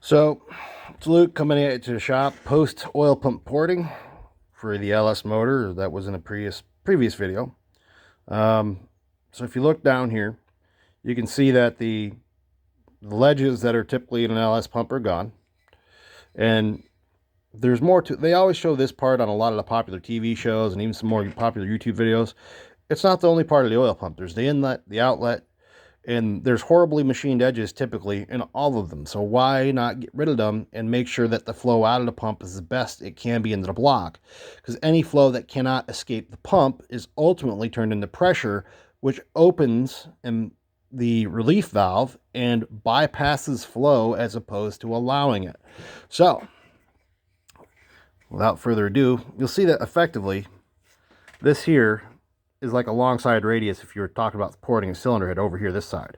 So, it's Luke coming at you to the shop post oil pump porting for the LS motor that was in a previous video. So if you look down here, you can see that the ledges that are typically in an LS pump are gone, and there's more to. They always show this part on a lot of the popular TV shows and even some more popular YouTube videos. It's not the only part of the oil pump. There's the inlet, the outlet, and there's horribly machined edges typically in all of them. So why not get rid of them and make sure that the flow out of the pump is the best it can be into the block? Because any flow that cannot escape the pump is ultimately turned into pressure, which opens the relief valve and bypasses flow as opposed to allowing it. So without further ado, you'll see that effectively this here is like a long side radius if you were talking about porting a cylinder head over here this side.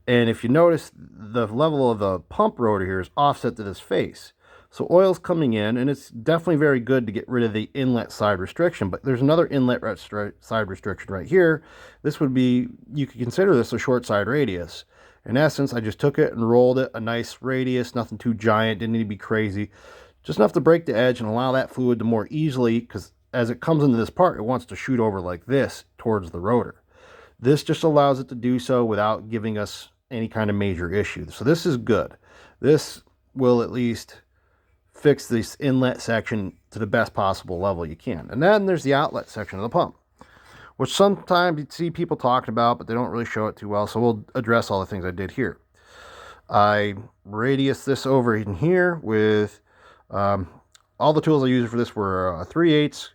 And if you notice, the level of the pump rotor here is offset to this face. So oil's coming in, and it's definitely very good to get rid of the inlet side restriction, but there's another inlet side restriction right here. This would be, you could consider this a short side radius. In essence, I just took it and rolled it, a nice radius, nothing too giant, didn't need to be crazy. Just enough to break the edge and allow that fluid to more easily, because as it comes into this part, it wants to shoot over like this towards the rotor. This just allows it to do so without giving us any kind of major issue. So this is good. This will at least fix this inlet section to the best possible level you can. And then there's the outlet section of the pump, which sometimes you see people talking about, but they don't really show it too well. So we'll address all the things I did here. I radius this over in here with all the tools I used for this were a 3/8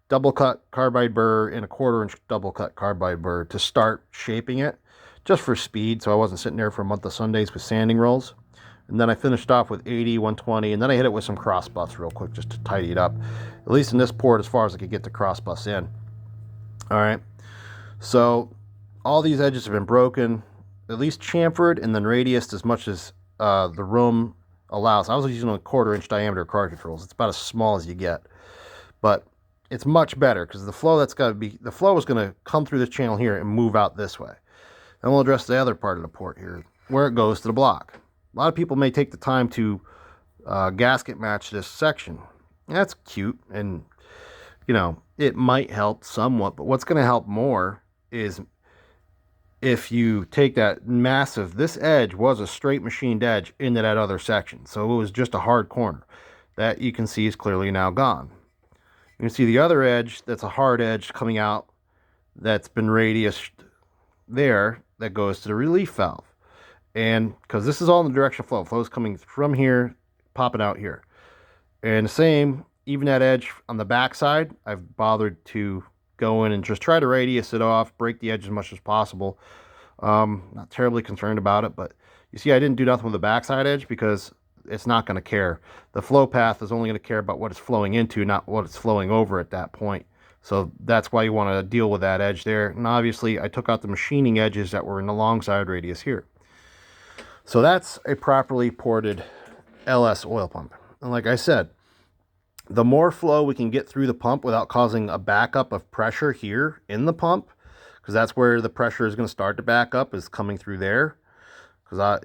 double cut carbide burr and a 1/4 inch double cut carbide burr to start shaping it, just for speed, so I wasn't sitting there for a month of Sundays with sanding rolls. And then I finished off with 80, 120, and then I hit it with some cross buffs real quick just to tidy it up, at least in this port as far as I could get the cross buffs in. All right, so all these edges have been broken, at least chamfered, and then radiused as much as the room allows. I was using a 1/4 inch diameter card controls. It's about as small as you get, but it's much better because the flow is going to come through this channel here and move out this way. Then we'll address the other part of the port here, where it goes to the block. A lot of people may take the time to gasket match this section. That's cute, and you know, it might help somewhat, but what's going to help more is if you take that massive, this edge was a straight machined edge into that other section, so it was just a hard corner. That you can see is clearly now gone. You can see the other edge, that's a hard edge coming out, that's been radiused there, that goes to the relief valve. And because this is all in the direction of flow, flow's coming from here, popping out here. And the same, even that edge on the back side, I've bothered to go in and just try to radius it off, break the edge as much as possible. Not terribly concerned about it, but you see I didn't do nothing with the backside edge because it's not going to care. The flow path is only going to care about what it's flowing into, not what it's flowing over at that point. So that's why you want to deal with that edge there. And obviously I took out the machining edges that were in the long side radius here. So that's a properly ported LS oil pump. And like I said, the more flow we can get through the pump without causing a backup of pressure here in the pump, because that's where the pressure is going to start to back up, is coming through there. Because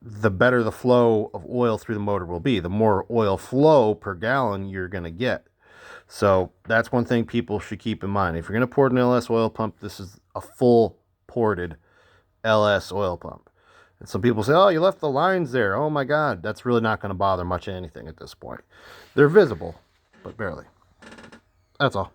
the better the flow of oil through the motor will be, the more oil flow per gallon you're going to get. So that's one thing people should keep in mind. If you're going to port an LS oil pump, this is a full ported LS oil pump. And some people say, oh, you left the lines there. Oh my God, that's really not going to bother much of anything at this point. They're visible, but barely. That's all.